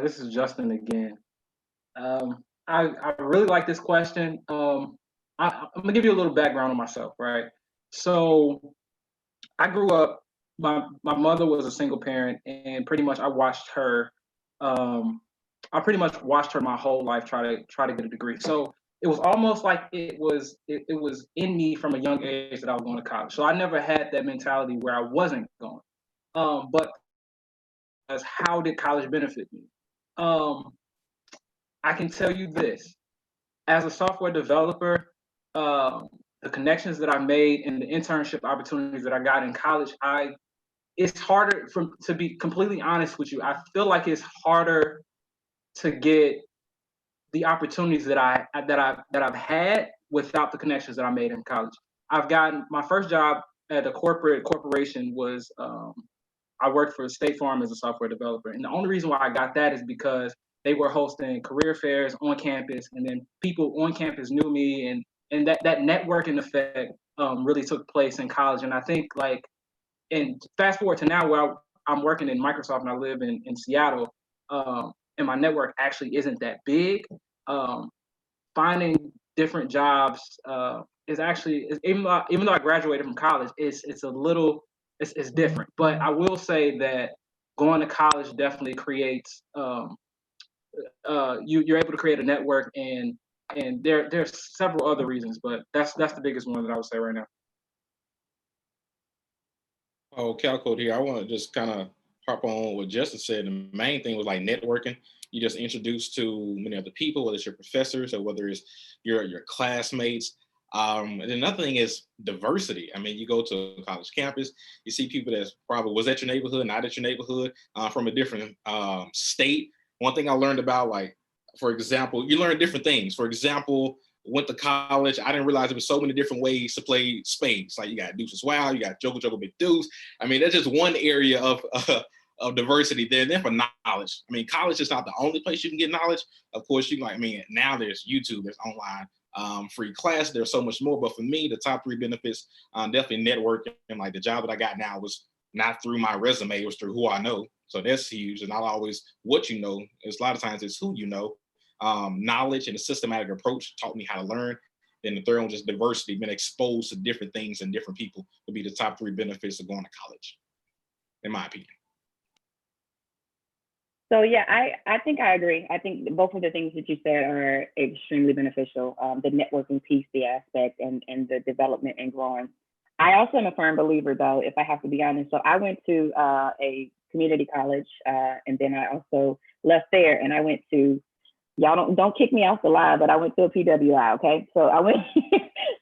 This is Justin again. I really like this question. I'm gonna give you a little background on myself, right? So I grew up. My mother was a single parent, and pretty much I watched her. Um, I pretty much watched her my whole life try to get a degree. So it was almost like it was in me from a young age that I was going to college. So I never had that mentality where I wasn't going. But as how did college benefit me? Um, I can tell you this: as a software developer, um, the connections that I made and the internship opportunities that I got in college, I it's harder from to be completely honest with you. I feel like it's harder to get the opportunities that I've had without the connections that I made in college. I've gotten my first job at a corporation was I worked for State Farm as a software developer, and the only reason why I got that is because they were hosting career fairs on campus, and then people on campus knew me, and that networking effect really took place in college. And I think like, and fast forward to now where I'm working in Microsoft and I live in Seattle, and my network actually isn't that big. Um, Finding different jobs is actually even though I graduated from college, it's a little it's different. But I will say that going to college definitely creates you're able to create a network, and there's several other reasons, but that's the biggest one that I would say right now. Oh, Calico here. I want to just kind of harp on what Justin said. The main thing was like networking. You just introduced to many other people, whether it's your professors or whether it's your classmates. And another thing is diversity. I mean, you go to a college campus, you see people that's probably was at your neighborhood, not at your neighborhood, from a different state. One thing I learned about, like, for example, you learn different things. For example, went to college. I didn't realize there was so many different ways to play spades. Like you got deuces wild, you got joker joker big deuce. I mean, that's just one area of diversity there. And then for knowledge, I mean, college is not the only place you can get knowledge. Of course, you can, like, I mean, now there's YouTube, there's online free class, there's so much more. But for me, the top three benefits, definitely networking. Like the job that I got now was not through my resume, it was through who I know. So that's huge. And not always what you know. It's a lot of times it's who you know. Knowledge and a systematic approach taught me how to learn. Then the third one, just diversity, being exposed to different things and different people would be the top three benefits of going to college, in my opinion. So yeah, I think I agree. I think both of the things that you said are extremely beneficial. The networking piece, the aspect, and the development and growing. I also am a firm believer, though, if I have to be honest. So I went to a community college, and then I also left there, and I went to y'all don't kick me off the line, but I went to a PWI. Okay, so I went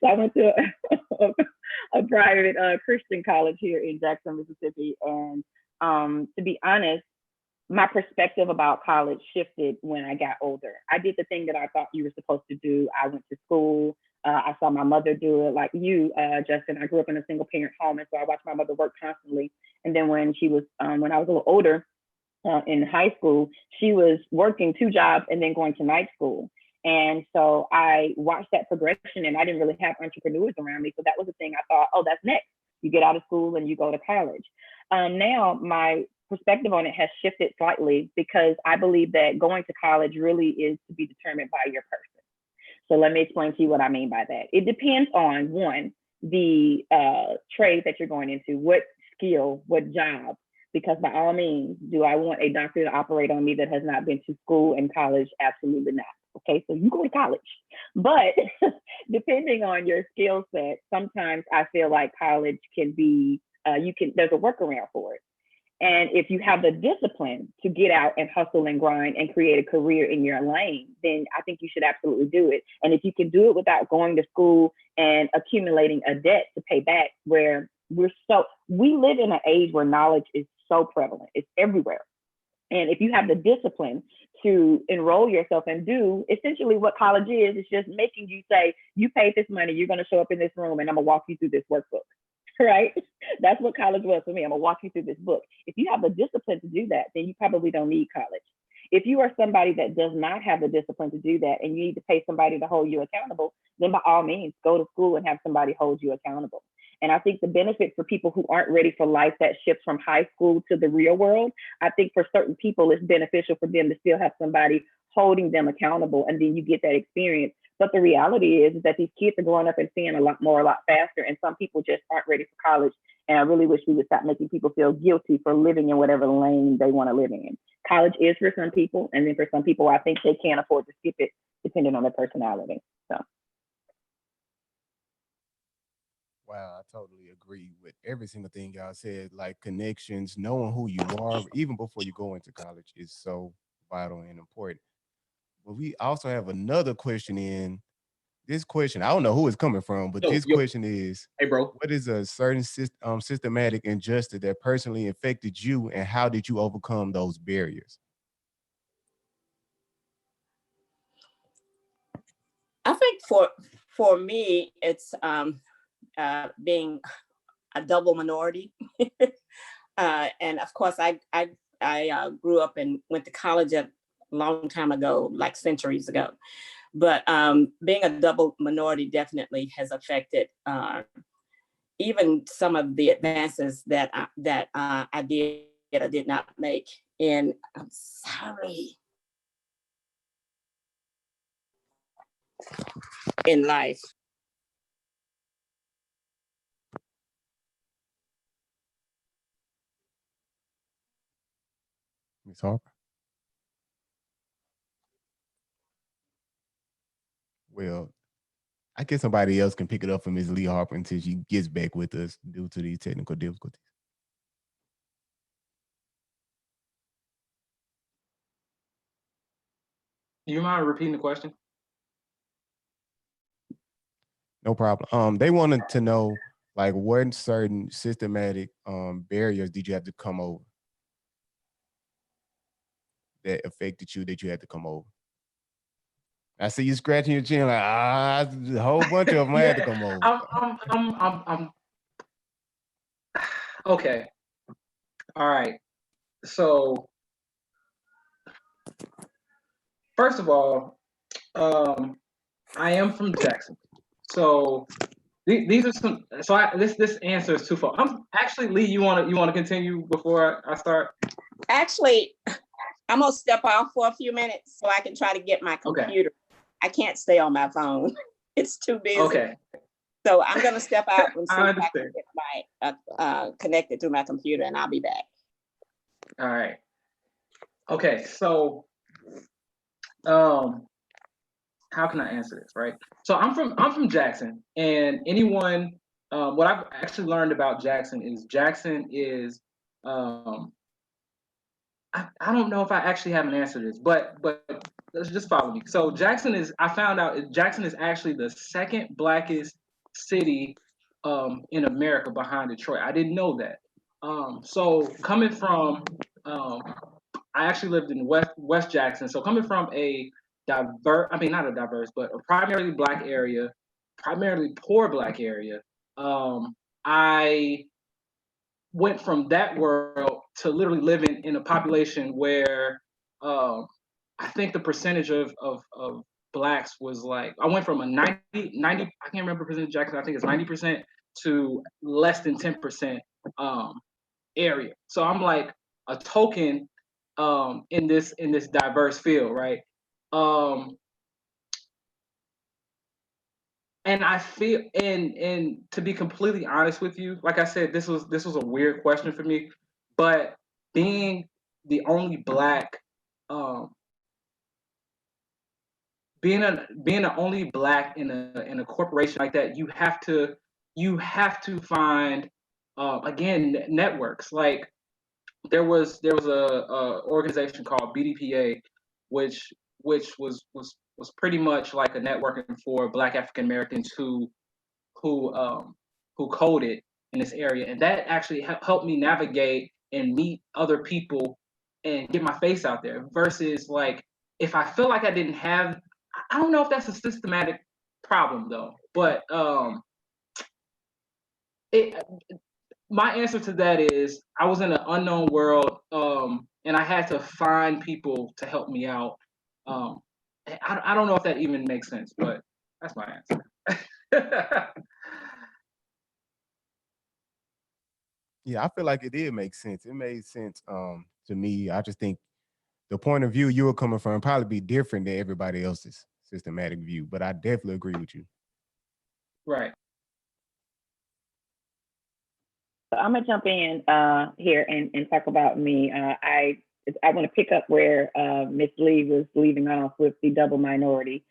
so I went to a private Christian college here in Jackson, Mississippi, and to be honest, my perspective about college shifted when I got older. I did the thing that I thought you were supposed to do. I went to school. I saw my mother do it, like you, Justin. I grew up in a single parent home, and so I watched my mother work constantly. And then when I was a little older, in high school, she was working two jobs and then going to night school. And so I watched that progression, and I didn't really have entrepreneurs around me. So that was the thing I thought, oh, that's next. You get out of school and you go to college. Now my perspective on it has shifted slightly because I believe that going to college really is to be determined by your person. So let me explain to you what I mean by that. It depends on one, the trade that you're going into, what skill, what job, because by all means, do I want a doctor to operate on me that has not been to school and college? Absolutely not. Okay, so you go to college. But depending on your skill set, sometimes I feel like college can be, there's a workaround for it. And if you have the discipline to get out and hustle and grind and create a career in your lane, then I think you should absolutely do it. And if you can do it without going to school and accumulating a debt to pay back, where we live in an age where knowledge is so prevalent, it's everywhere. And if you have the discipline to enroll yourself and do essentially what college is, it's just making you say, you paid this money, you're going to show up in this room and I'm going to walk you through this workbook. Right? That's what college was for me. I'm gonna walk you through this book. If you have the discipline to do that, then you probably don't need college. If you are somebody that does not have the discipline to do that and you need to pay somebody to hold you accountable, then by all means, go to school and have somebody hold you accountable. And I think the benefit for people who aren't ready for life that shifts from high school to the real world, I think for certain people, it's beneficial for them to still have somebody holding them accountable, and then you get that experience. But the reality is that these kids are growing up and seeing a lot more, a lot faster, and some people just aren't ready for college. And I really wish we would stop making people feel guilty for living in whatever lane they want to live in. College is for some people, and then for some people, I think they can't afford to skip it depending on their personality. So. Wow, I totally agree with every single thing y'all said. Like connections, knowing who you are, even before you go into college, is so vital and important. But we also have another question in. This question, I don't know who it's coming from, but this question is, hey, bro, what is a certain systematic injustice that personally affected you, and how did you overcome those barriers? I think for me, it's being a double minority, and of course, I grew up and went to college a long time ago, like centuries ago. But being a double minority definitely has affected even some of the advances that I did or did not make. And I'm sorry. In life. Ms. Harper? Well, I guess somebody else can pick it up from Ms. Lee Harper until she gets back with us due to these technical difficulties. Do you mind repeating the question? No problem. They wanted to know, like, what certain systematic barriers did you have to come over that affected you, that you had to come over? I see you scratching your chin like, a whole bunch of them. I had to come over. I'm okay. All right. So first of all, I am from Jackson. So these are some. So this answer is twofold. I'm actually, Lee. You wanna continue before I start? Actually, I'm gonna step off for a few minutes so I can try to get my computer. Okay. I can't stay on my phone. It's too busy. Okay. So I'm gonna step out and see if I can get my connected to my computer, and I'll be back. All right. Okay. So, how can I answer this? Right. So I'm from Jackson, and anyone, what I've actually learned about Jackson is, I don't know if I actually have an answer to this, but let's just follow me. So I found out Jackson is actually the second blackest city in America behind Detroit. I didn't know that. So coming from, I actually lived in West Jackson. So coming from a not a diverse, but a primarily black area, primarily poor black area, I went from that world to literally living in a population where I think the percentage of blacks was like, I went from a 90, I can't remember percentage Jackson, I think it's 90% to less than 10% area. So I'm like a token in this diverse field, right? And I feel, and to be completely honest with you, like I said, this was a weird question for me, but being the only black, being the only black in a corporation like that, you have to find again networks. Like there was a organization called BDPA, which was pretty much like a networking for Black African Americans who coded in this area, and that actually helped me navigate and meet other people and get my face out there. Versus like if I feel like I didn't have, I don't know if that's a systematic problem though, but my answer to that is I was in an unknown world, and I had to find people to help me out. I don't know if that even makes sense, but that's my answer. Yeah, I feel like it did make sense. It made sense to me. I just think the point of view you were coming from probably be different than everybody else's systematic view, but I definitely agree with you. Right. So I'm gonna jump in here and talk about me. I want to pick up where Miss Lee was leaving off with the double minority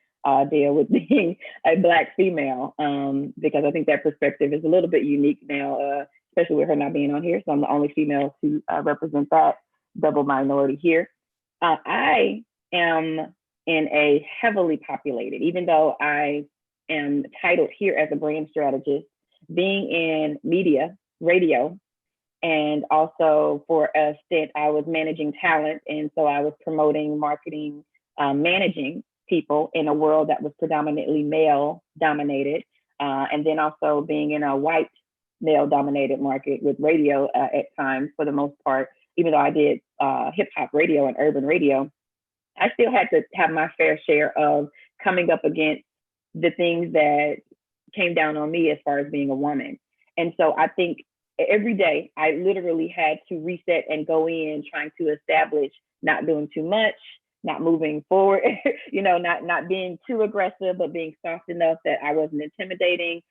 deal with being a Black female, because I think that perspective is a little bit unique now, especially with her not being on here. So I'm the only female to represent that double minority here. I am in a heavily populated, even though I am titled here as a brand strategist, being in media, radio, and also for a stint, I was managing talent. And so I was promoting, marketing, managing people in a world that was predominantly male dominated. And then also being in a white male dominated market with radio at times for the most part, even though I did hip hop radio and urban radio, I still had to have my fair share of coming up against the things that came down on me as far as being a woman. And so I think every day I literally had to reset and go in trying to establish not doing too much, not moving forward, not being too aggressive, but being soft enough that I wasn't intimidating,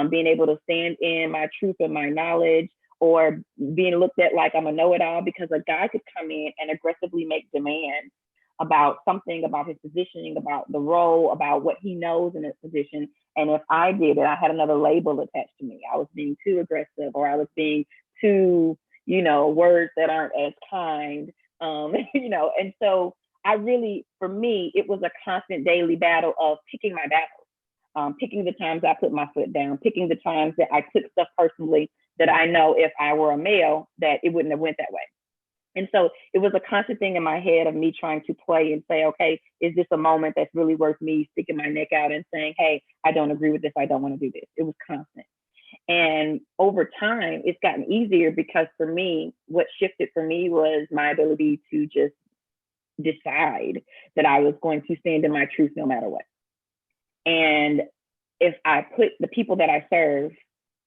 being able to stand in my truth and my knowledge, or being looked at like I'm a know-it-all, because a guy could come in and aggressively make demands about something, about his positioning, about the role, about what he knows in his position. And if I did it, I had another label attached to me. I was being too aggressive, or I was being too, words that aren't as kind, and so I really, for me, it was a constant daily battle of picking my battles, picking the times I put my foot down, picking the times that I took stuff personally that I know if I were a male, that it wouldn't have went that way. And so it was a constant thing in my head of me trying to play and say, okay, is this a moment that's really worth me sticking my neck out and saying, hey, I don't agree with this, I don't want to do this. It was constant. And over time, it's gotten easier, because for me, what shifted for me was my ability to just decide that I was going to stand in my truth no matter what. And if I put the people that I serve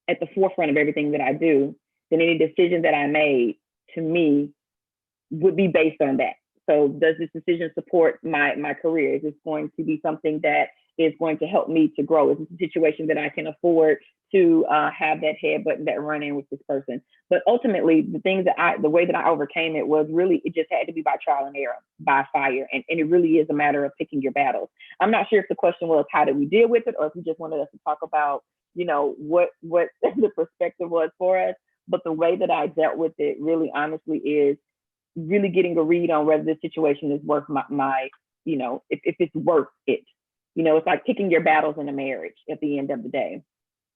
at the forefront of everything that I do, then any decision that I made, to me, would be based on that. So does this decision support my career? Is this going to be something that is going to help me to grow? Is this a situation that I can afford to have that head button, that run in with this person? But ultimately, the way that I overcame it was really, it just had to be by trial and error, by fire. And it really is a matter of picking your battles. I'm not sure if the question was, how did we deal with it? Or if you just wanted us to talk about, what the perspective was for us. But the way that I dealt with it really honestly is really getting a read on whether this situation is worth my if it's worth it. It's like picking your battles in a marriage at the end of the day.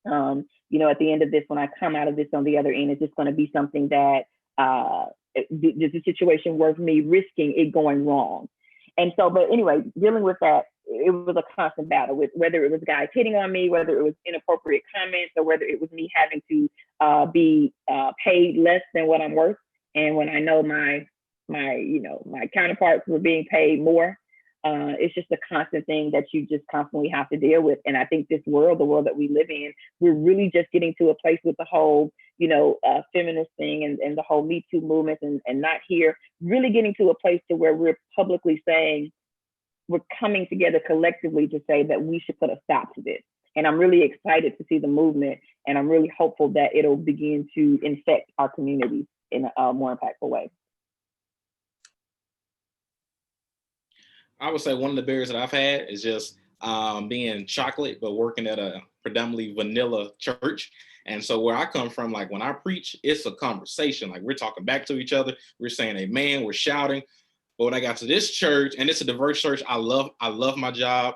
At the end of this, when I come out of this on the other end, it's just going to be something that is the situation worth me risking it going wrong. And so, but anyway, dealing with that, it was a constant battle with whether it was guys hitting on me, whether it was inappropriate comments, or whether it was me having to be paid less than what I'm worth. And when I know my counterparts were being paid more, it's just a constant thing that you just constantly have to deal with. And I think the world that we live in, we're really just getting to a place with the whole, feminist thing and the whole Me Too movement and not here, really getting to a place to where we're publicly saying, we're coming together collectively to say that we should put a stop to this. And I'm really excited to see the movement, and I'm really hopeful that it'll begin to infect our communities in a more impactful way. I would say one of the barriers that I've had is just being chocolate, but working at a predominantly vanilla church. And so where I come from, like when I preach, it's a conversation. Like we're talking back to each other. We're saying amen, we're shouting. But when I got to this church, and it's a diverse church, I love my job.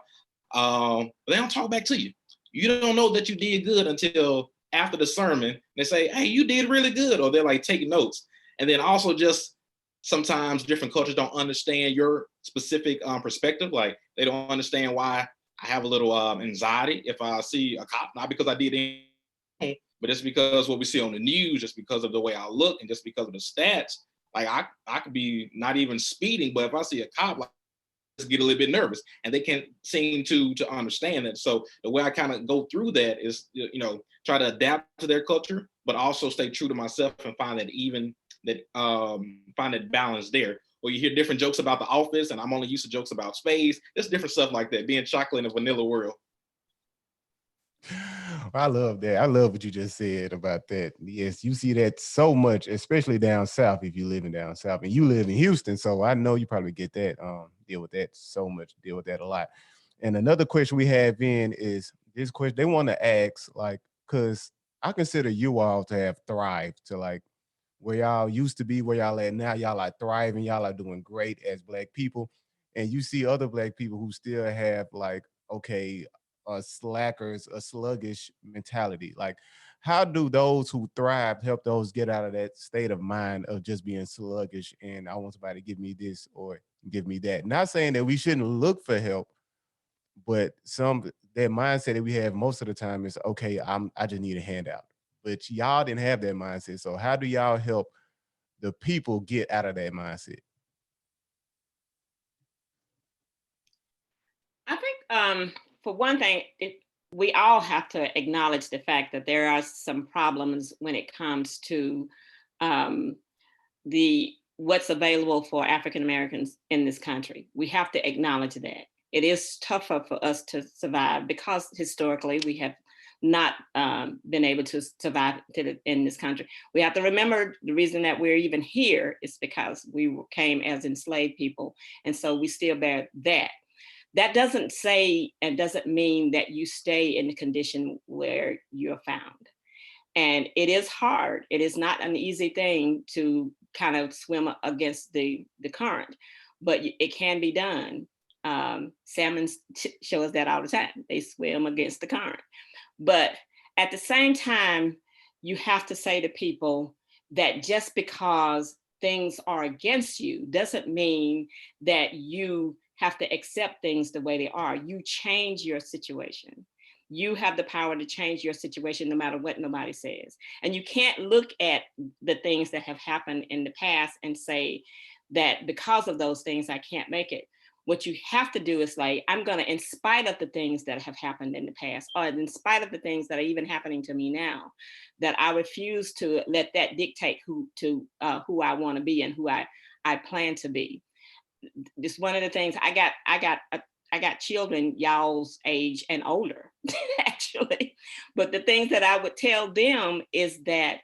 But they don't talk back to you. You don't know that you did good until after the sermon. They say, hey, you did really good. Or they're like taking notes. And then also just sometimes different cultures don't understand your specific perspective. Like they don't understand why I have a little anxiety if I see a cop, not because I did anything, but it's because what we see on the news, just because of the way I look and just because of the stats. Like I could be not even speeding, but if I see a cop, like, I just get a little bit nervous, and they can't seem to understand that. So the way I kind of go through that is, try to adapt to their culture, but also stay true to myself and find that balance there. Or you hear different jokes about The Office, and I'm only used to jokes about space. There's different stuff like that. Being chocolate in a vanilla world. I love that. I love what you just said about that. Yes, you see that so much, especially down south. If you live in down south, and you live in Houston, so I know you probably get that, deal with that so much, deal with that a lot. And another question we have in is this question. They want to ask, like, because I consider you all to have thrived to like where y'all used to be, where y'all at now. Y'all are thriving. Y'all are doing great as Black people, and you see other Black people who still have like, okay, slackers, a sluggish mentality. Like, how do those who thrive help those get out of that state of mind of just being sluggish and I want somebody to give me this or give me that? Not saying that we shouldn't look for help, but that mindset that we have most of the time is okay, I just need a handout. But y'all didn't have that mindset. So how do y'all help the people get out of that mindset? I think for one thing, we all have to acknowledge the fact that there are some problems when it comes to what's available for African Americans in this country. We have to acknowledge that. It is tougher for us to survive because historically we have not been able to survive in this country. We have to remember the reason that we're even here is because we came as enslaved people. And so we still bear that. That doesn't say and doesn't mean that you stay in the condition where you're found. And it is hard. It is not an easy thing to kind of swim against the current, but it can be done. Salmon show us that all the time. They swim against the current. But at the same time, you have to say to people that just because things are against you doesn't mean that you have to accept things the way they are. You change your situation. You have the power to change your situation no matter what nobody says. And you can't look at the things that have happened in the past and say that because of those things, I can't make it. What you have to do is like, I'm gonna, in spite of the things that have happened in the past, or in spite of the things that are even happening to me now, that I refuse to let that dictate who I wanna be and who I plan to be. This one of the things I got children y'all's age and older actually, but the things that I would tell them is that,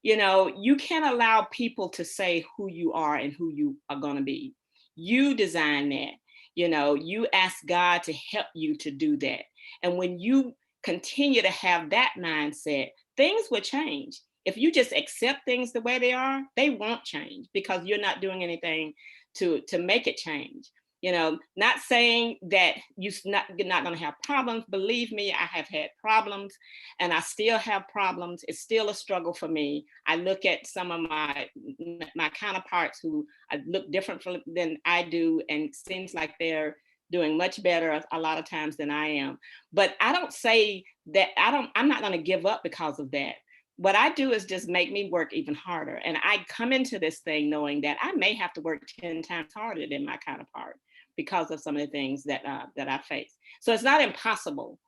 you know, you can't allow people to say who you are and who you are going to be. You design that. You know, you ask God to help you to do that. And when you continue to have that mindset, things will change. If you just accept things the way they are, they won't change because you're not doing anything to make it change. You know, not saying that you're not going to have problems. Believe me, I have had problems and I still have problems. It's still a struggle for me. I look at some of my counterparts who look different than I do, and it seems like they're doing much better a lot of times than I am. But I don't say that I'm not going to give up because of that. What I do is just make me work even harder. And I come into this thing knowing that I may have to work 10 times harder than my counterpart because of some of the things that I face. So it's not impossible.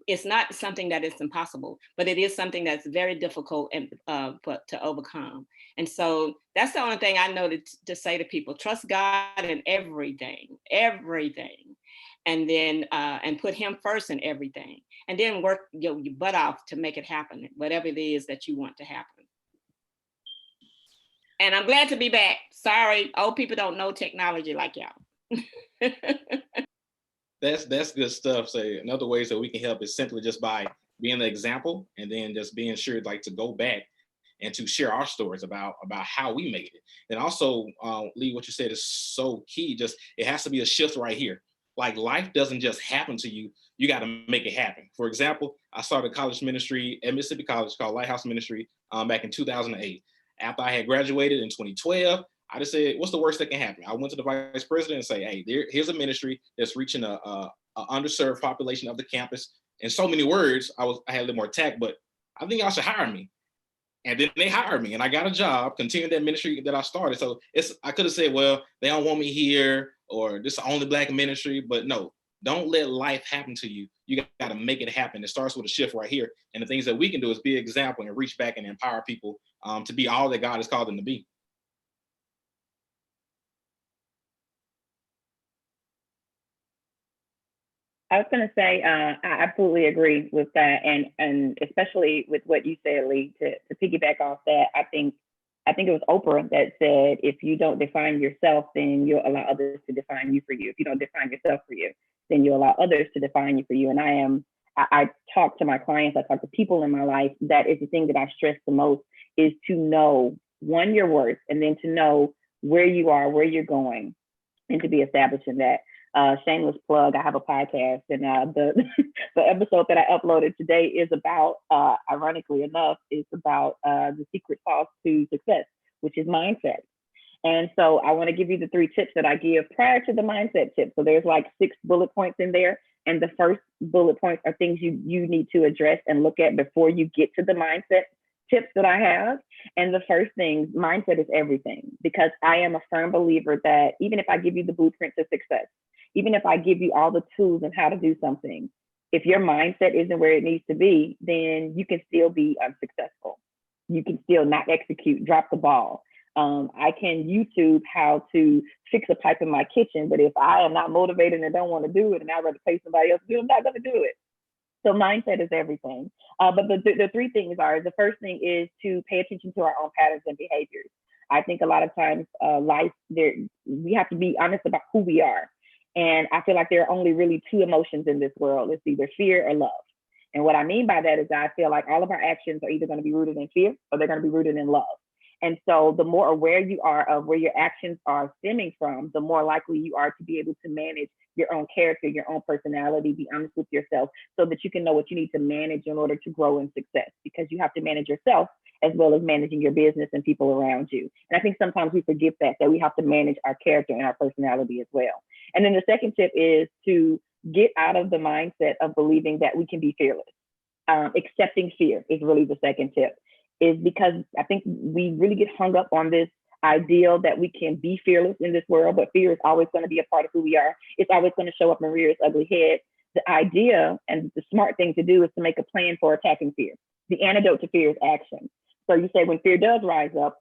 It's not something that is impossible, but it is something that's very difficult and to overcome. And so that's the only thing I know to say to people: trust God in everything, and then and put Him first in everything, and then work your butt off to make it happen, whatever it is that you want to happen. And I'm glad to be back. Sorry, old people don't know technology like y'all. That's good stuff. So in other ways that we can help is simply just by being an example, and then just being sure like to go back and to share our stories about how we made it. And also, Lee, what you said is so key. Just it has to be a shift right here. Like life doesn't just happen to you. You got to make it happen. For example, I started college ministry at Mississippi College called Lighthouse Ministry back in 2008. After I had graduated in 2012, I just said, what's the worst that can happen? I went to the vice president and say, hey, here's a ministry that's reaching a underserved population of the campus. In so many words, I had a little more tact, but I think y'all should hire me. And then they hired me and I got a job, continued that ministry that I started. So I could have said, well, they don't want me here, or this is the only Black ministry, but no, Don't let life happen to you. You got to make it happen. It starts with a shift right here. And the things that we can do is be an example and reach back and empower people to be all that God has called them to be. I was going to say, I absolutely agree with that, and especially with what you said, Lee. To piggyback off that, I think it was Oprah that said, if you don't define yourself, then you'll allow others to define you for you. If you don't define yourself for you, then you allow others to define you for you. And I talk to my clients, I talk to people in my life. That is the thing that I stress the most, is to know, one, your worth, and then to know where you are, where you're going, and to be established in that. Shameless plug, I have a podcast, and the the episode that I uploaded today is about, ironically enough, it's about the secret sauce to success, which is mindset. And so I want to give you the 3 tips that I give prior to the mindset tip. So there's like 6 bullet points in there. And the first bullet points are things you need to address and look at before you get to the mindset tips that I have. And the first thing, mindset is everything, because I am a firm believer that even if I give you the blueprint to success, even if I give you all the tools and how to do something, if your mindset isn't where it needs to be, then you can still be unsuccessful. You can still not execute, drop the ball. I can YouTube how to fix a pipe in my kitchen, but if I am not motivated and don't want to do it, and I'd rather pay somebody else to do it, I'm not going to do it. So mindset is everything. But the 3 things are, the first thing is to pay attention to our own patterns and behaviors. I think a lot of times we have to be honest about who we are. And I feel like there are only really 2 emotions in this world. It's either fear or love. And what I mean by that is that I feel like all of our actions are either going to be rooted in fear or they're going to be rooted in love. And so the more aware you are of where your actions are stemming from, the more likely you are to be able to manage your own character, your own personality, be honest with yourself, so that you can know what you need to manage in order to grow in success, because you have to manage yourself as well as managing your business and people around you. And I think sometimes we forget that we have to manage our character and our personality as well. And then the second tip is to get out of the mindset of believing that we can be fearless. Accepting fear is really the second tip, is because I think we really get hung up on this ideal that we can be fearless in this world, but fear is always going to be a part of who we are. It's always going to show up and rear its ugly head. The idea and the smart thing to do is to make a plan for attacking fear. The antidote to fear is action. So you say, when fear does rise up,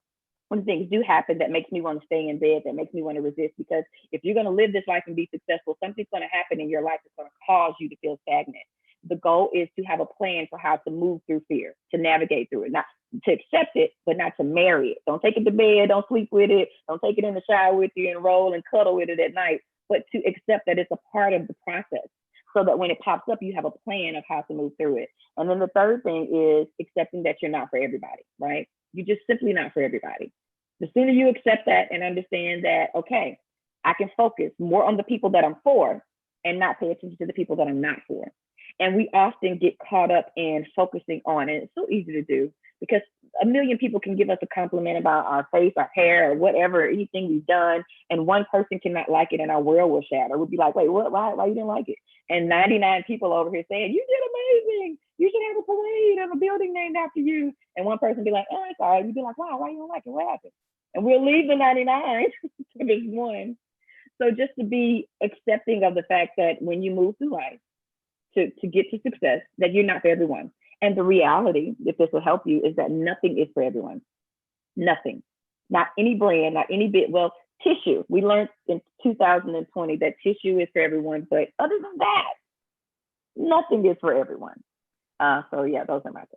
when things do happen that makes me want to stay in bed, that makes me want to resist, because if you're going to live this life and be successful, something's going to happen in your life that's going to cause you to feel stagnant. The goal is to have a plan for how to move through fear, to navigate through it, not to accept it, but not to marry it. Don't take it to bed, don't sleep with it, don't take it in the shower with you and roll and cuddle with it at night, but to accept that it's a part of the process, so that when it pops up, you have a plan of how to move through it. And then the third thing is accepting that you're not for everybody, right? You're just simply not for everybody. The sooner you accept that and understand that, okay, I can focus more on the people that I'm for and not pay attention to the people that I'm not for. And we often get caught up in focusing on, and it's so easy to do, because a million people can give us a compliment about our face, our hair, or whatever, anything we've done, and one person cannot like it and our world will shatter. We'll be like, wait, what? Why you didn't like it? And 99 people over here saying, you did amazing. You should have a parade, have a building named after you. And one person be like, oh, it's all right. You'd be like, wow, why you don't like it? What happened? And we'll leave the 99 to this one. So just to be accepting of the fact that when you move through life to get to success, that you're not for everyone. And the reality, if this will help you, is that nothing is for everyone. Nothing. Not any brand, not any bit. Well, tissue. We learned in 2020 that tissue is for everyone, but other than that, nothing is for everyone. So yeah, those are my tips.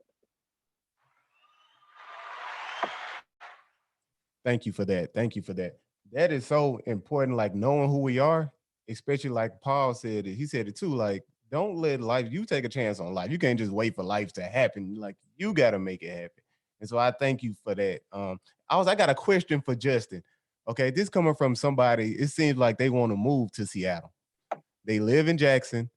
Thank you for that. Thank you for that. That is so important, like knowing who we are, especially like Paul said it. He said it too, like, don't let life, you take a chance on life. You can't just wait for life to happen. Like, you got to make it happen. And so I thank you for that. I got a question for Justin. Okay, this coming from somebody, it seems like they want to move to Seattle. They live in Jackson,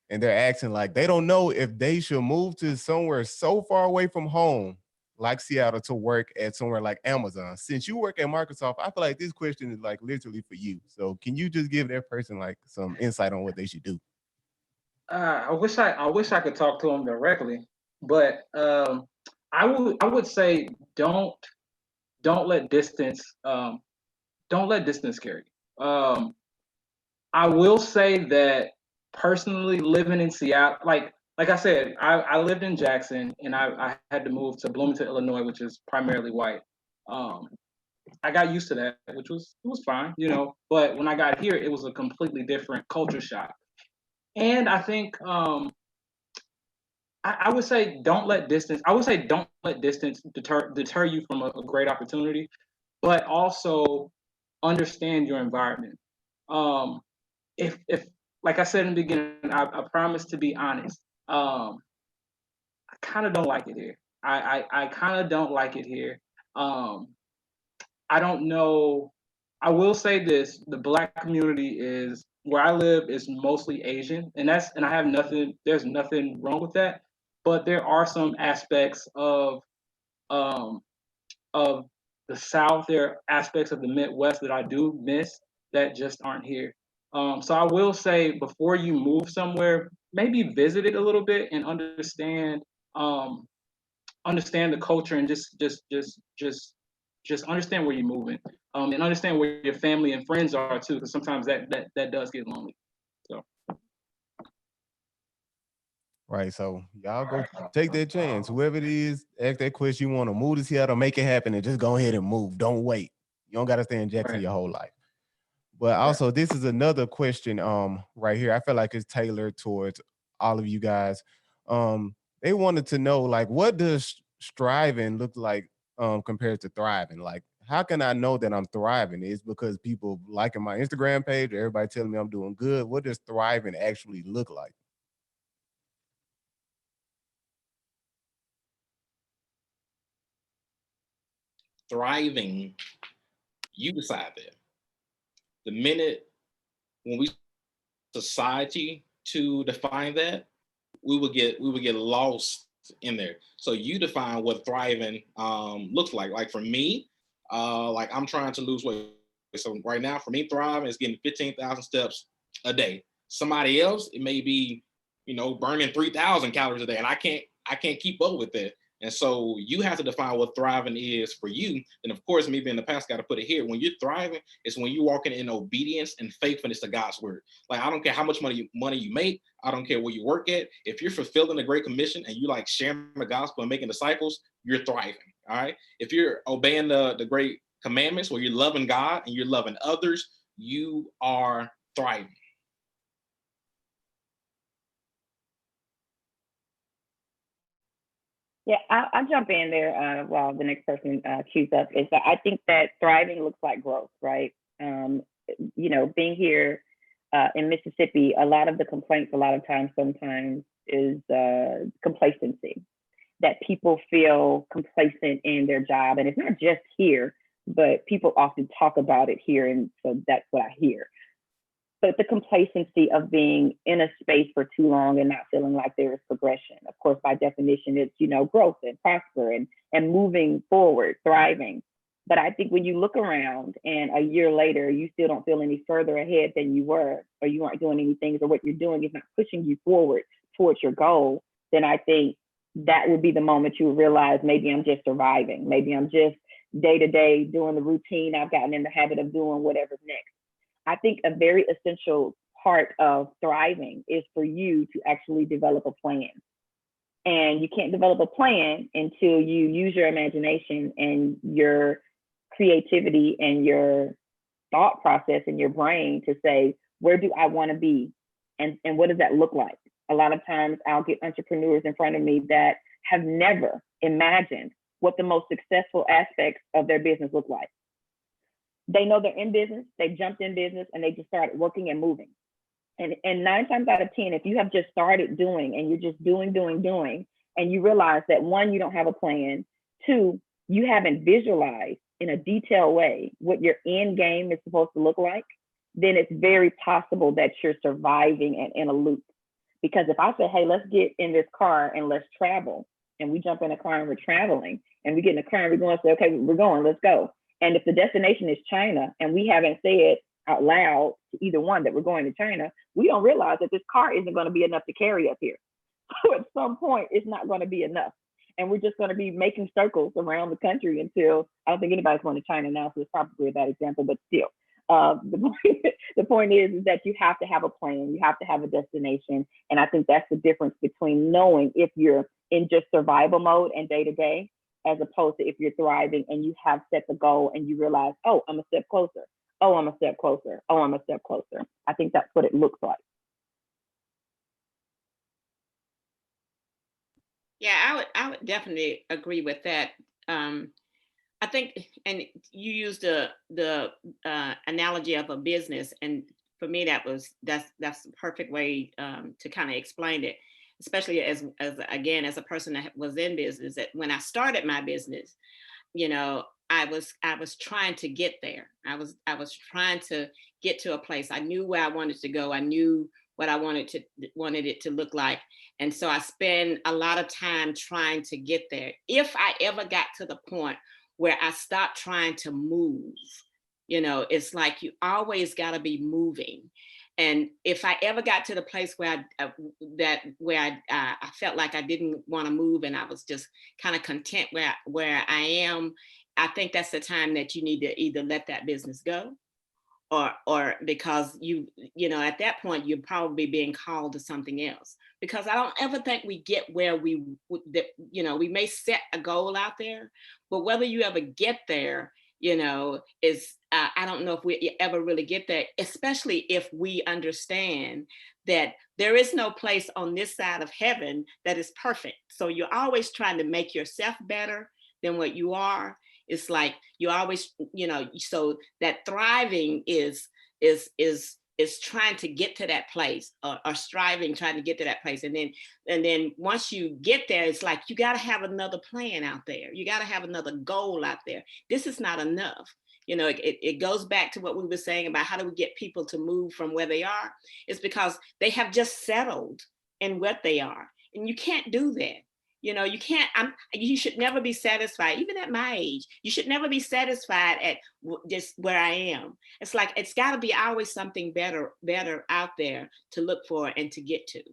and they're asking, like, they don't know if they should move to somewhere so far away from home, like Seattle, to work at somewhere like Amazon. Since you work at Microsoft, I feel like this question is like literally for you. So can you just give that person like some insight on what they should do? I wish I could talk to them directly, but I would say don't let distance scare you. I will say that personally living in Seattle, like I said, I lived in Jackson and I had to move to Bloomington, Illinois, which is primarily white. Um, I got used to that, which was fine, you know. But when I got here, it was a completely different culture shock. And I think I would say don't let distance. I would say don't let distance deter you from a great opportunity, but also understand your environment. Um, if like I said in the beginning, I promise to be honest. I kind of don't like it here. I kind of don't like it here. Um, I don't know. I will say this: the Black community is where I live is mostly Asian, and I have nothing. There's nothing wrong with that, but there are some aspects um, of the South. There are aspects of the Midwest that I do miss that just aren't here. So I will say before you move somewhere, maybe visit it a little bit and um, understand the culture and just understand where you're moving, and understand where your family and friends are too, because sometimes that does get lonely. So Right. So y'all go take that chance. Whoever it is, ask that question you want to move to Seattle, make it happen, and just go ahead and move. Don't wait. You don't gotta stay in Jackson right, your whole life. But right. also, this is another question right here. I feel like it's tailored towards all of you guys. They wanted to know, like, what does striving look like compared to thriving? Like, how can I know that I'm thriving? Is because people liking my Instagram page, or everybody telling me I'm doing good? What does thriving actually look like? Thriving, you decide that. The minute when we society to define that, we would get lost in there. So you define what thriving looks like. Like for me, like I'm trying to lose weight. So right now, for me, thriving is getting 15,000 steps a day. Somebody else, it may be, burning 3,000 calories a day, and I can't keep up with that. And so you have to define what thriving is for you. And of course, me being the pastor, got to put it here. When you're thriving, it's when you're walking in obedience and faithfulness to God's word. Like I don't care how much money you make. I don't care where you work at. If you're fulfilling the Great Commission and you like sharing the gospel and making disciples, you're thriving. All right. If you're obeying the great commandments where you're loving God and you're loving others, you are thriving. Yeah, I'll jump in there while the next person queues up. Is that I think that thriving looks like growth, right? Being here in Mississippi, a lot of the complaints, a lot of times, sometimes, is complacency. That people feel complacent in their job, and it's not just here, but people often talk about it here, and so that's what I hear. But the complacency of being in a space for too long and not feeling like there is progression. Of course, by definition, it's, growth and prosper and moving forward, thriving. But I think when you look around and a year later, you still don't feel any further ahead than you were, or you aren't doing any things, or what you're doing is not pushing you forward towards your goal, then I think that would be the moment you realize maybe I'm just surviving. Maybe I'm just day to day doing the routine. I've gotten in the habit of doing whatever's next. I think a very essential part of thriving is for you to actually develop a plan. And you can't develop a plan until you use your imagination and your creativity and your thought process in your brain to say, where do I want to be? And what does that look like? A lot of times I'll get entrepreneurs in front of me that have never imagined what the most successful aspects of their business look like. They know they're in business, they jumped in business, and they just started working and moving. And 9 times out of 10, if you have just started doing and you're just doing, and you realize that 1, you don't have a plan, 2, you haven't visualized in a detailed way what your end game is supposed to look like, then it's very possible that you're surviving and in a loop. Because if I say, hey, let's get in this car and let's travel, and we jump in a car and we're traveling, and we get in a car and we're going to say, okay, we're going, let's go. And if the destination is China and we haven't said out loud to either one that we're going to China, we don't realize that this car isn't going to be enough to carry us here. So at some point, it's not going to be enough. And we're just going to be making circles around the country until, I don't think anybody's going to China now, so it's probably a bad example, but still. the point is that you have to have a plan, you have to have a destination. And I think that's the difference between knowing if you're in just survival mode and day to day, as opposed to if you're thriving and you have set the goal and you realize, oh, I'm a step closer. Oh, I'm a step closer. Oh, I'm a step closer. I think that's what it looks like. Yeah, I would definitely agree with that. I think, and you used the analogy of a business, and for me that's the perfect way to kind of explain it, especially as again as a person that was in business. That when I started my business, you know, I was trying to get there. I was trying to get to a place. I knew where I wanted to go. I knew what I wanted it to look like. And so I spend a lot of time trying to get there. If I ever got to the point where I stopped trying to move, you know, it's like you always got to be moving. And if I ever got to the place where I felt like I didn't want to move and I was just kind of content where I am, I think that's the time that you need to either let that business go, or because you know, at that point you're probably being called to something else. Because I don't ever think we get where you know, we may set a goal out there, but whether you ever get there, you know, is I don't know if we ever really get there, especially if we understand that there is no place on this side of heaven that is perfect. So you're always trying to make yourself better than what you are. It's like you always, you know, so that thriving is trying to get to that place, or striving, trying to get to that place. And then once you get there, it's like you got to have another plan out there. You got to have another goal out there. This is not enough. You know, it goes back to what we were saying about how do we get people to move from where they are. It's because they have just settled in what they are. And you can't do that. You know, you can't, you should never be satisfied. Even at my age, you should never be satisfied at just where I am. It's like, it's gotta be always something better out there to look for and to get to.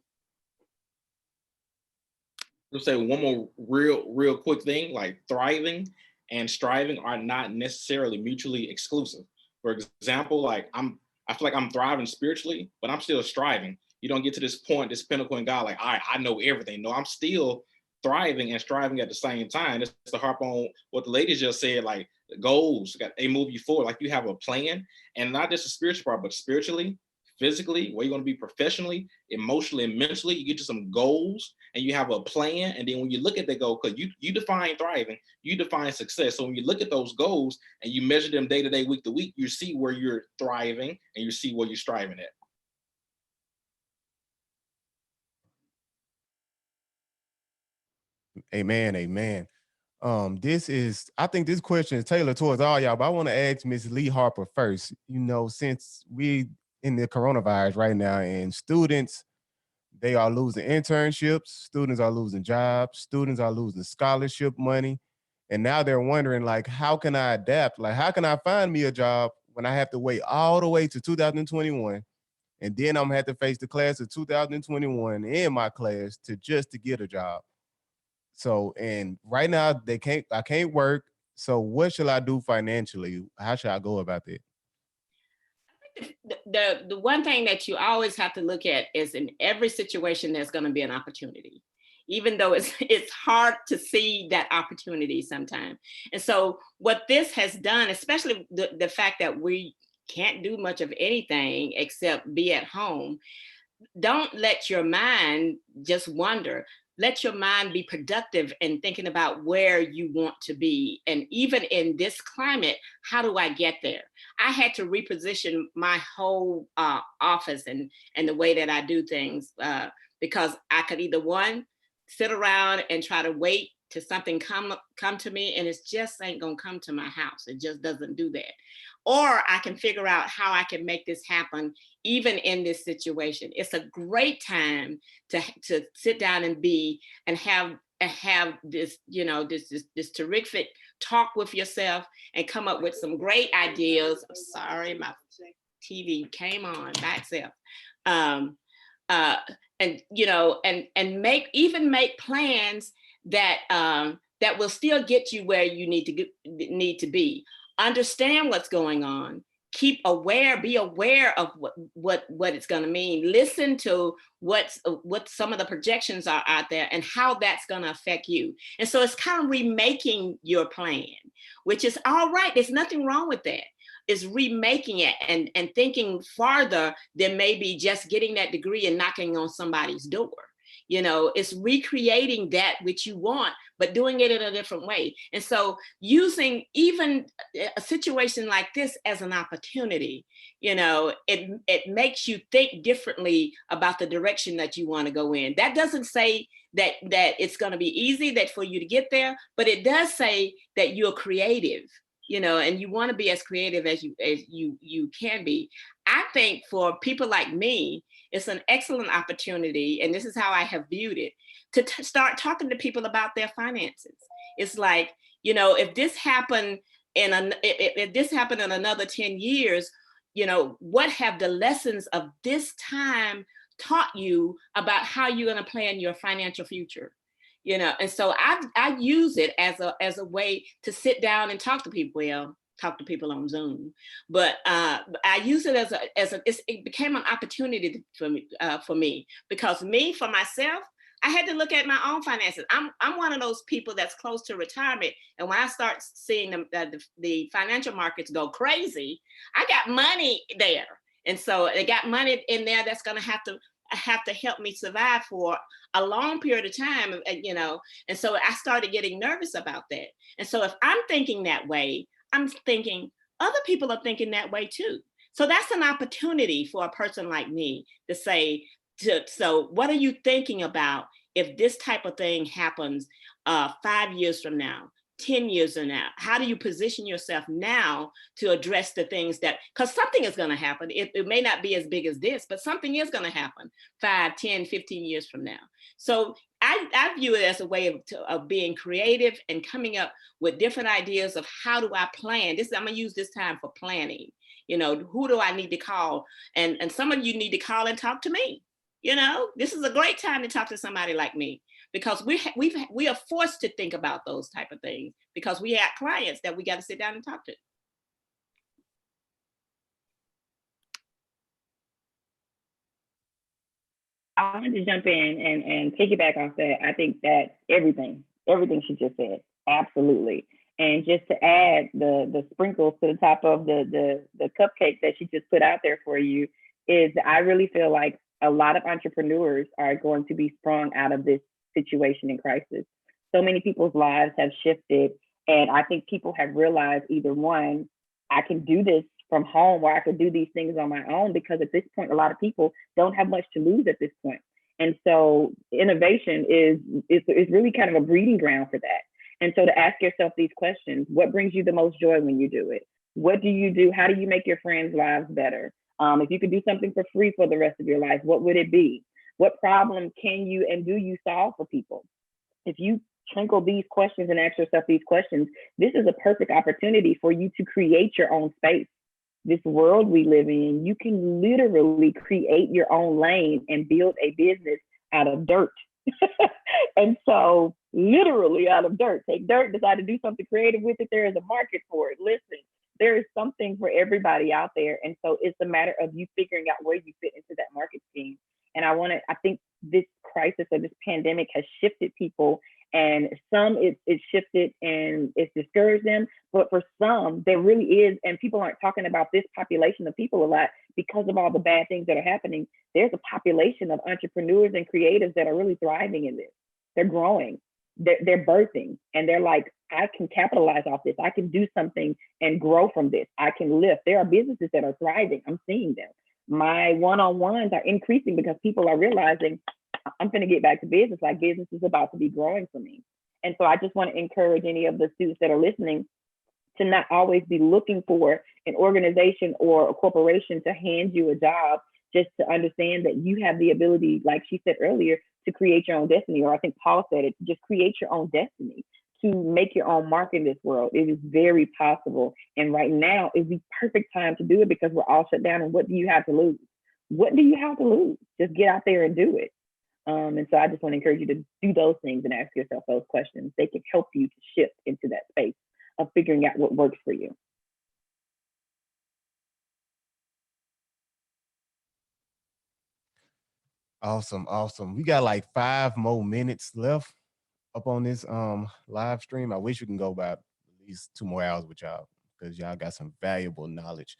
Let's say one more real quick thing, like thriving and striving are not necessarily mutually exclusive. For example, like I feel like I'm thriving spiritually, but I'm still striving. You don't get to this point, this pinnacle in God, like, all right, I know everything. No, I'm still thriving and striving at the same time. Just to harp on what the ladies just said, like the goals, they move you forward. Like you have a plan, and not just the spiritual part, but spiritually, physically, where you're going to be professionally, emotionally, and mentally. You get to some goals and you have a plan. And then when you look at that goal, because you define thriving, you define success. So when you look at those goals and you measure them day to day, week to week, you see where you're thriving and you see where you're striving at. Amen, amen. I think this question is tailored towards all y'all, but I want to ask Ms. Lee Harper first. You know, since we in the coronavirus right now, and students, they are losing internships, students are losing jobs, students are losing scholarship money, and now they're wondering, like, how can I adapt? Like, how can I find me a job when I have to wait all the way to 2021, and then I'm gonna have to face the class of 2021 in my class to get a job? So, and right now I can't work. So what shall I do financially? How should I go about that? The one thing that you always have to look at is in every situation, there's going to be an opportunity, even though it's hard to see that opportunity sometimes. And so what this has done, especially the fact that we can't do much of anything except be at home, don't let your mind just wander. Let your mind be productive in thinking about where you want to be. And even in this climate, how do I get there? I had to reposition my whole office and the way that I do things because I could either one, sit around and try to wait till something come to me, and it just ain't gonna come to my house. It just doesn't do that. Or I can figure out how I can make this happen even in this situation. It's a great time to sit down and have this, you know, this terrific talk with yourself and come up with some great ideas. I'm sorry, my TV came on by itself. And you know, and make plans that that will still get you where you need to be. Understand what's going on, be aware of what it's going to mean. Listen to what some of the projections are out there and how that's going to affect you. And so it's kind of remaking your plan, which is all right. There's nothing wrong with that. It's remaking it and thinking farther than maybe just getting that degree and knocking on somebody's door. You know, it's recreating that which you want, but doing it in a different way. And so using even a situation like this as an opportunity, you know, it makes you think differently about the direction that you want to go in. That doesn't say that it's going to be easy that for you to get there, but it does say that you're creative, you know, and you want to be as creative as you can be. I think for people like me, it's an excellent opportunity, and this is how I have viewed it, to start talking to people about their finances. It's like, you know, if this happened in another 10 years, you know, what have the lessons of this time taught you about how you're going to plan your financial future? You know, and so I use it as a way to sit down and talk to people. Well, talk to people on Zoom, but I use it it became an opportunity for me because for myself, I had to look at my own finances. I'm one of those people that's close to retirement, and when I start seeing the financial markets go crazy, I got money there, and so they got money in there that's going to have to help me survive for a long period of time, you know. And so I started getting nervous about that. And so if I'm thinking that way, I'm thinking other people are thinking that way too. So that's an opportunity for a person like me to say, so what are you thinking about if this type of thing happens 5 years from now, 10 years from now? How do you position yourself now to address the things because something is going to happen. It may not be as big as this, but something is going to happen 5, 10, 15 years from now. So I view it as a way of being creative and coming up with different ideas of how do I plan. I'm going to use this time for planning. You know, who do I need to call? And some of you need to call and talk to me. You know, this is a great time to talk to somebody like me, because we are forced to think about those type of things because we have clients that we got to sit down and talk to. I wanted to jump in and piggyback off that. I think that everything she just said, absolutely. And just to add the sprinkles to the top of the cupcake that she just put out there for you is I really feel like a lot of entrepreneurs are going to be sprung out of this situation in crisis. So many people's lives have shifted, and I think people have realized either one, I can do this from home, or I could do these things on my own, because at this point, a lot of people don't have much to lose at this point. And so innovation is really kind of a breeding ground for that. And so to ask yourself these questions: what brings you the most joy when you do it? What do you do? How do you make your friends' lives better? If you could do something for free for the rest of your life, what would it be? What problem can you and do you solve for people? If you trinkle these questions and ask yourself these questions, this is a perfect opportunity for you to create your own space. This world we live in, you can literally create your own lane and build a business out of dirt. And so literally out of dirt, take dirt, decide to do something creative with it. There is a market for it. Listen, there is something for everybody out there. And so it's a matter of you figuring out where you fit into that market scheme. And I think this crisis or this pandemic has shifted people, and some it's shifted and it's discouraged them. But for some, there really is, and people aren't talking about this population of people a lot because of all the bad things that are happening. There's a population of entrepreneurs and creatives that are really thriving in this. They're growing, they're birthing, and they're like, I can capitalize off this. I can do something and grow from this. I can lift. There are businesses that are thriving. I'm seeing them. My one-on-ones are increasing because people are realizing I'm going to get back to business. Like, business is about to be growing for me. And so I just want to encourage any of the students that are listening to not always be looking for an organization or a corporation to hand you a job, just to understand that you have the ability, like she said earlier, to create your own destiny. Or I think Paul said it, to just create your own destiny, to make your own mark in this world. It is very possible. And right now is the perfect time to do it because we're all shut down. And what do you have to lose? What do you have to lose? Just get out there and do it. And so I just want to encourage you to do those things and ask yourself those questions. They can help you to shift into that space of figuring out what works for you. Awesome, awesome. We got like 5 more minutes left up on this live stream. I wish we can go about at least 2 more hours with y'all because y'all got some valuable knowledge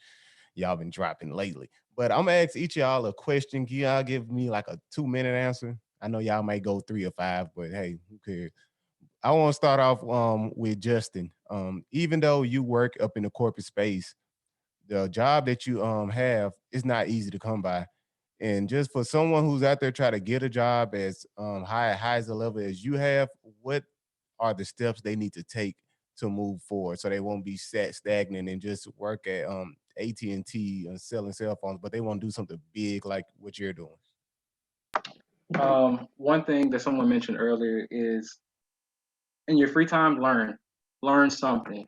y'all been dropping lately. But I'm gonna ask each of y'all a question. Can y'all give me like a 2 minute answer? I know y'all might go 3 or 5, but hey, who cares? I want to start off with Justin. Even though you work up in the corporate space, the job that you have is not easy to come by. And just for someone who's out there trying to get a job as high as a level as you have, what are the steps they need to take to move forward so they won't be sat stagnant and just work at AT&T and selling cell phones, but they want to do something big like what you're doing? One thing that someone mentioned earlier is in your free time, learn something.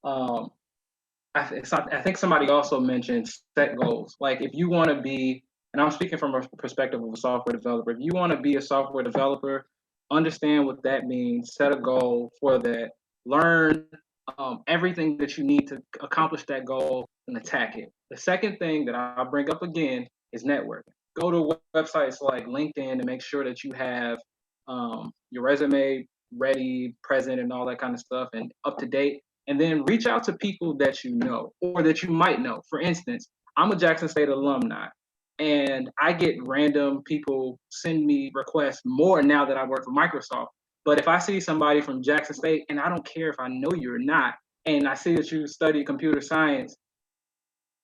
Um, I think somebody also mentioned set goals. Like if you want to be, and I'm speaking from a perspective of a software developer, if you want to be a software developer, understand what that means, set a goal for that, learn everything that you need to accomplish that goal and attack it. The second thing that I'll bring up again is networking. Go to websites like LinkedIn and make sure that you have your resume ready, present, and all that kind of stuff and up to date, and then reach out to people that you know or that you might know. For instance, I'm a Jackson State alumni, and I get random people send me requests more now that I work for Microsoft. But if I see somebody from Jackson State, and I don't care if I know you or not, and I see that you study computer science,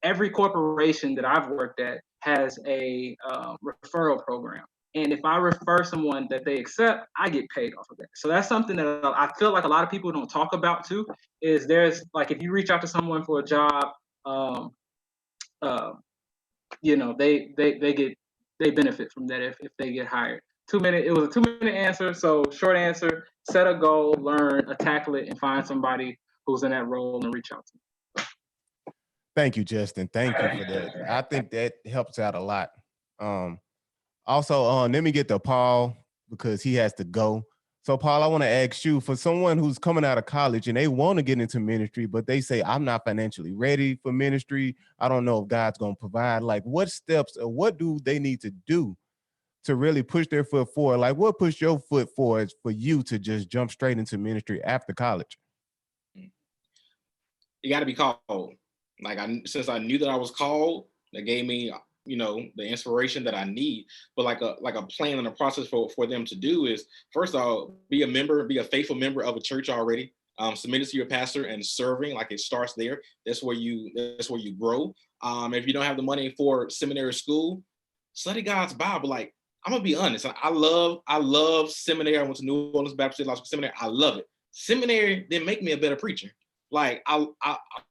every corporation that I've worked at has a referral program. And if I refer someone that they accept, I get paid off of that. So that's something that I feel like a lot of people don't talk about too. Is there's like if you reach out to someone for a job, um, uh, they benefit from that if they get hired. 2 minute, it was a 2 minute answer. So short answer: set a goal, learn, tackle it, and find somebody who's in that role and reach out to them. Thank you, Justin. Thank you for that. I think that helps out a lot. Um, Also, let me get to Paul because he has to go. So, Paul, I want to ask you, for someone who's coming out of college and they want to get into ministry, but they say, I'm not financially ready for ministry. I don't know if God's going to provide. Like, what steps or what do they need to do to really push their foot forward? Like, what pushed your foot forward for you to just jump straight into ministry after college? You got to be called. Like since I knew that I was called, that gave me, the inspiration that I need. But like a plan and a process for them to do is, first of all, be a faithful member of a church already. Submitted to your pastor and serving. Like it starts there. That's where you grow. If you don't have the money for seminary school, study God's Bible. Like I'm gonna be honest, I love seminary. I went to New Orleans Baptist Theological Seminary. I love it. Seminary didn't make me a better preacher. Like I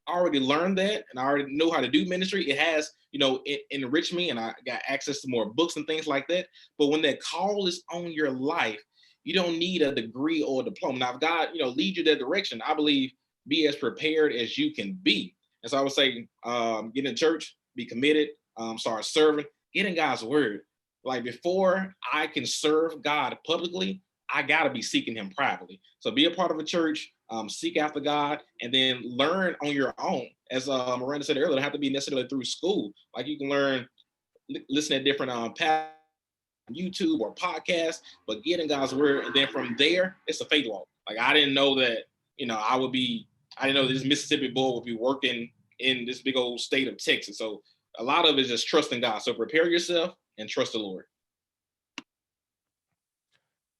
already learned that, and I already know how to do ministry. It has, it enriched me, and I got access to more books and things like that. But when that call is on your life, you don't need a degree or a diploma. Now, if God, lead you that direction, I believe be as prepared as you can be. And so I would say, get in church, be committed, start serving, get in God's word. Like before I can serve God publicly, I gotta be seeking Him privately. So be a part of a church, seek after God, and then learn on your own. As Miranda said earlier, it don't have to be necessarily through school. Like you can learn, listen at different YouTube or podcasts, but get in God's word, and then from there, it's a faith walk. Like I didn't know that, I didn't know this Mississippi boy would be working in this big old state of Texas. So a lot of it is just trusting God. So prepare yourself and trust the Lord.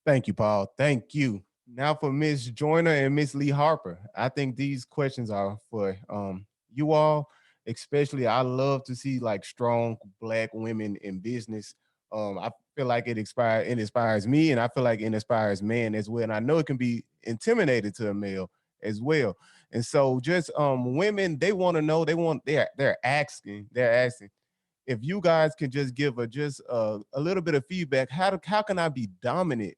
Thank you, Paul. Thank you. Now for Miss Joyner and Miss Lee Harper. I think these questions are for you all, especially. I love to see like strong Black women in business. I feel like it inspires me, and I feel like it inspires men as well. And I know it can be intimidating to a male as well. And so just women, they want to know, they're asking if you guys can just give a little bit of feedback. How can I be dominant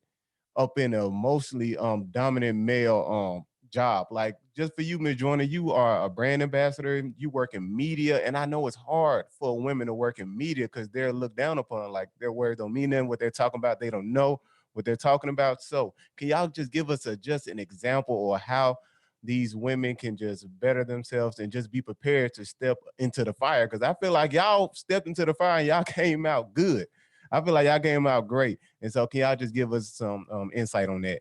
up in a mostly dominant male job? Like just for you, Ms. Joyner, you are a brand ambassador, you work in media, and I know it's hard for women to work in media because they're looked down upon, like their words don't mean nothing, what they're talking about, they don't know what they're talking about. So can y'all just give us just an example or how these women can just better themselves and just be prepared to step into the fire? Because I feel like y'all stepped into the fire and y'all came out good. I feel like y'all came out great. And so can y'all just give us some insight on that?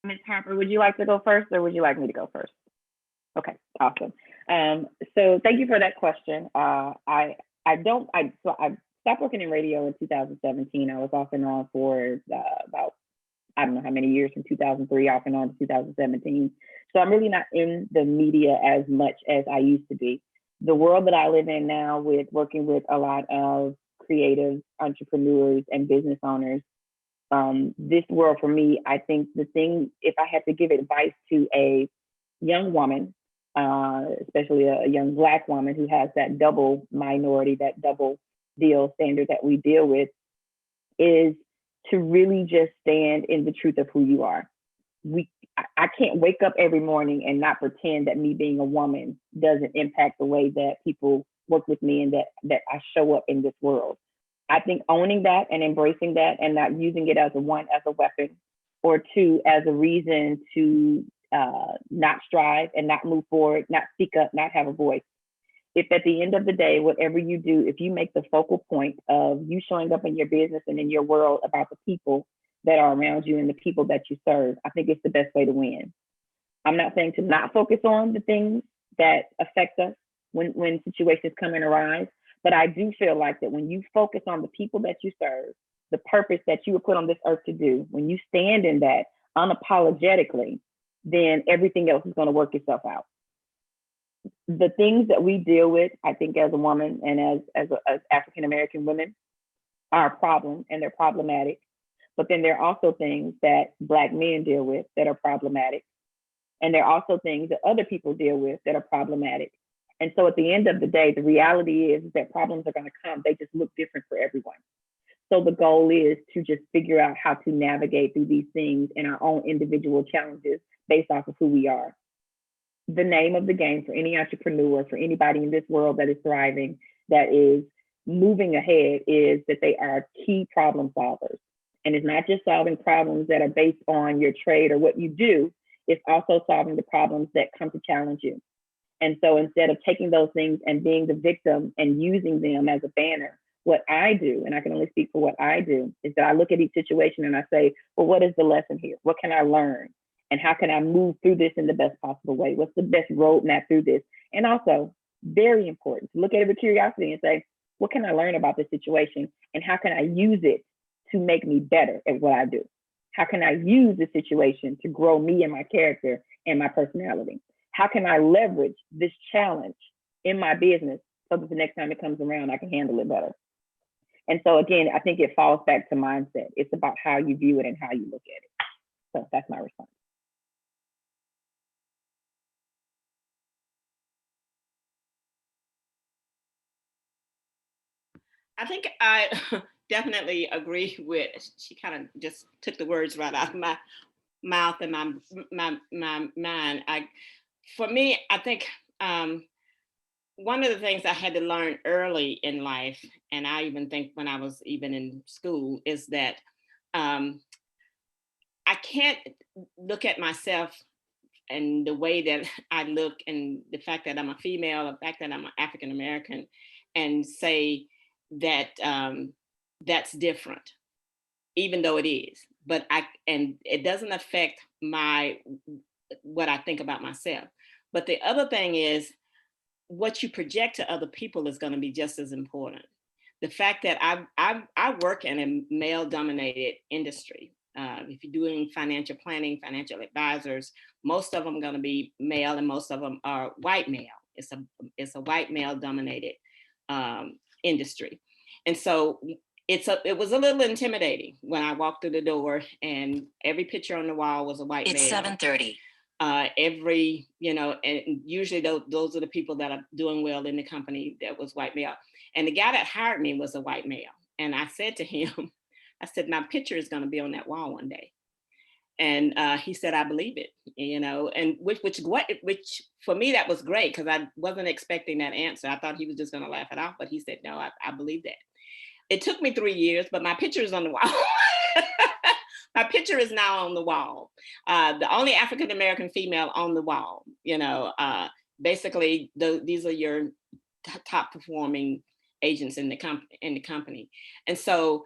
Ms. Harper, would you like to go first or would you like me to go first? Okay, awesome. So thank you for that question. I stopped working in radio in 2017. I was off and on for about, I don't know how many years, from 2003 off and on to 2017. So I'm really not in the media as much as I used to be. The world that I live in now, with working with a lot of creative entrepreneurs and business owners, this world for me, I think the thing, if I had to give advice to a young woman, especially a young Black woman who has that double minority, that double deal standard that we deal with, is to really just stand in the truth of who you are. I can't wake up every morning and not pretend that me being a woman doesn't impact the way that people work with me and that I show up in this world. I think owning that and embracing that and not using it as a weapon, or two, as a reason to not strive and not move forward, not speak up, not have a voice. If at the end of the day, whatever you do, if you make the focal point of you showing up in your business and in your world about the people that are around you and the people that you serve, I think it's the best way to win. I'm not saying to not focus on the things that affect us when situations come and arise, but I do feel like that when you focus on the people that you serve, the purpose that you were put on this earth to do, when you stand in that unapologetically, then everything else is going to work itself out. The things that we deal with, I think, as a woman and as African-American women, are a problem, and they're problematic. But then there are also things that Black men deal with that are problematic. And there are also things that other people deal with that are problematic. And so at the end of the day, the reality is that problems are going to come. They just look different for everyone. So the goal is to just figure out how to navigate through these things and our own individual challenges based off of who we are. The name of the game for any entrepreneur, for anybody in this world that is thriving, that is moving ahead, is that they are key problem solvers. And it's not just solving problems that are based on your trade or what you do, it's also solving the problems that come to challenge you. And so instead of taking those things and being the victim and using them as a banner, what I do, and I can only speak for what I do, is that I look at each situation and I say, well, what is the lesson here? What can I learn? And how can I move through this in the best possible way? What's the best roadmap through this? And also, very important, to look at it with curiosity and say, what can I learn about this situation? And how can I use it to make me better at what I do? How can I use this situation to grow me and my character and my personality? How can I leverage this challenge in my business so that the next time it comes around, I can handle it better? And so again, I think it falls back to mindset. It's about how you view it and how you look at it. So that's my response. I think I definitely agree with, she kind of just took the words right out of my mouth and my mind. For me, I think one of the things I had to learn early in life, and I even think when I was even in school, is that I can't look at myself and the way that I look and the fact that I'm a female, the fact that I'm an African American, and say that that's different, even though it is. But it doesn't affect what I think about myself. But the other thing is, what you project to other people is going to be just as important. The fact that I work in a male-dominated industry. If you're doing financial planning, financial advisors, most of them are going to be male, and most of them are white male. It's a white male-dominated industry, and so it was a little intimidating when I walked through the door, and every picture on the wall was a white male. It's 7:30. And usually those are the people that are doing well in the company that was white male. And the guy that hired me was a white male. And I said to him, I said, my picture is going to be on that wall one day. And he said, I believe it, and which for me, that was great, because I wasn't expecting that answer. I thought he was just going to laugh it off, but he said, no, I believe that. It took me 3 years, but my picture is on the wall. My picture is now on the wall. The only African-American female on the wall, basically these are your top performing agents in the company. And so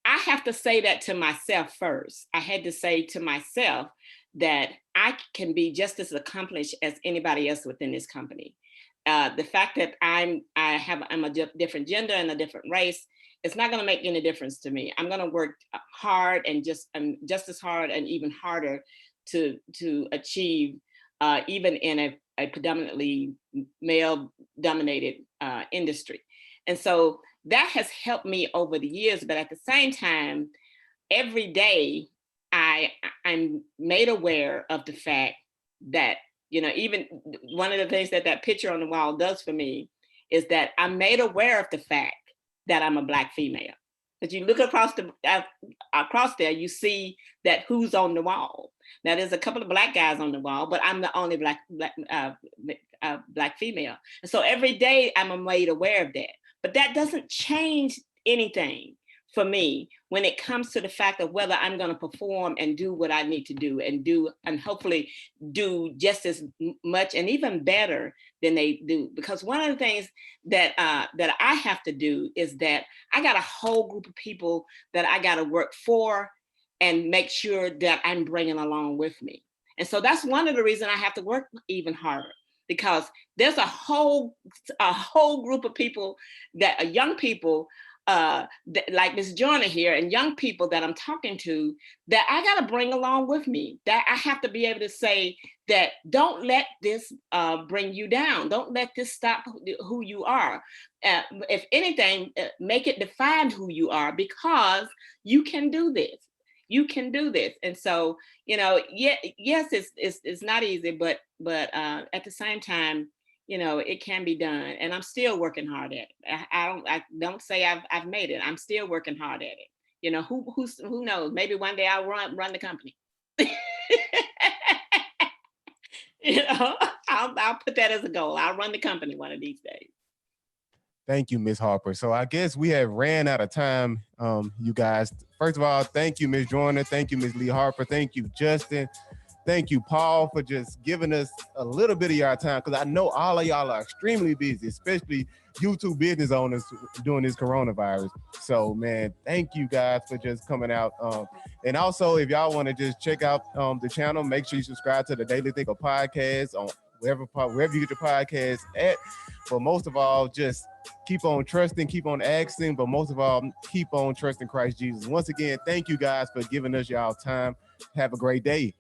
I have to say that to myself first. I had to say to myself that I can be just as accomplished as anybody else within this company. The fact that I'm a different gender and a different race, it's not going to make any difference to me. I'm going to work hard and just as hard and even harder to achieve, even in a predominantly male-dominated industry. And so that has helped me over the years. But at the same time, every day I'm made aware of the fact that, you know, even one of the things that picture on the wall does for me is that I'm made aware of the fact that I'm a Black female. But you look across there, you see that who's on the wall. Now there's a couple of Black guys on the wall, but I'm the only Black female. And so every day I'm made aware of that. But that doesn't change anything for me when it comes to the fact of whether I'm going to perform and do what I need to do and hopefully do just as much and even better than they do. Because one of the things that I have to do is that I got a whole group of people that I got to work for and make sure that I'm bringing along with me. And so that's one of the reasons I have to work even harder, because there's a whole group of people that are young people like Ms. Joyner here, and young people that I'm talking to that I got to bring along with me, that I have to be able to say that don't let this bring you down. Don't let this stop who you are. If anything, make it define who you are, because you can do this. You can do this. And so, you know, yes, it's not easy, but at the same time, you know, it can be done, and I'm still working hard at it. I don't say I've made it. I'm still working hard at it. You know, who knows? Maybe one day I'll run the company. You know, I'll put that as a goal. I'll run the company one of these days. Thank you, Ms. Harper. So I guess we have ran out of time, you guys. First of all, thank you, Ms. Joyner. Thank you, Ms. Lee Harper. Thank you, Justin. Thank you, Paul, for just giving us a little bit of your time, because I know all of y'all are extremely busy, especially YouTube business owners during this coronavirus. So, man, thank you guys for just coming out. And also, if y'all want to just check out the channel, make sure you subscribe to the Daily Thinker podcast on wherever you get your podcast at. But most of all, just keep on trusting, keep on asking, but most of all, keep on trusting Christ Jesus. Once again, thank you guys for giving us y'all time. Have a great day.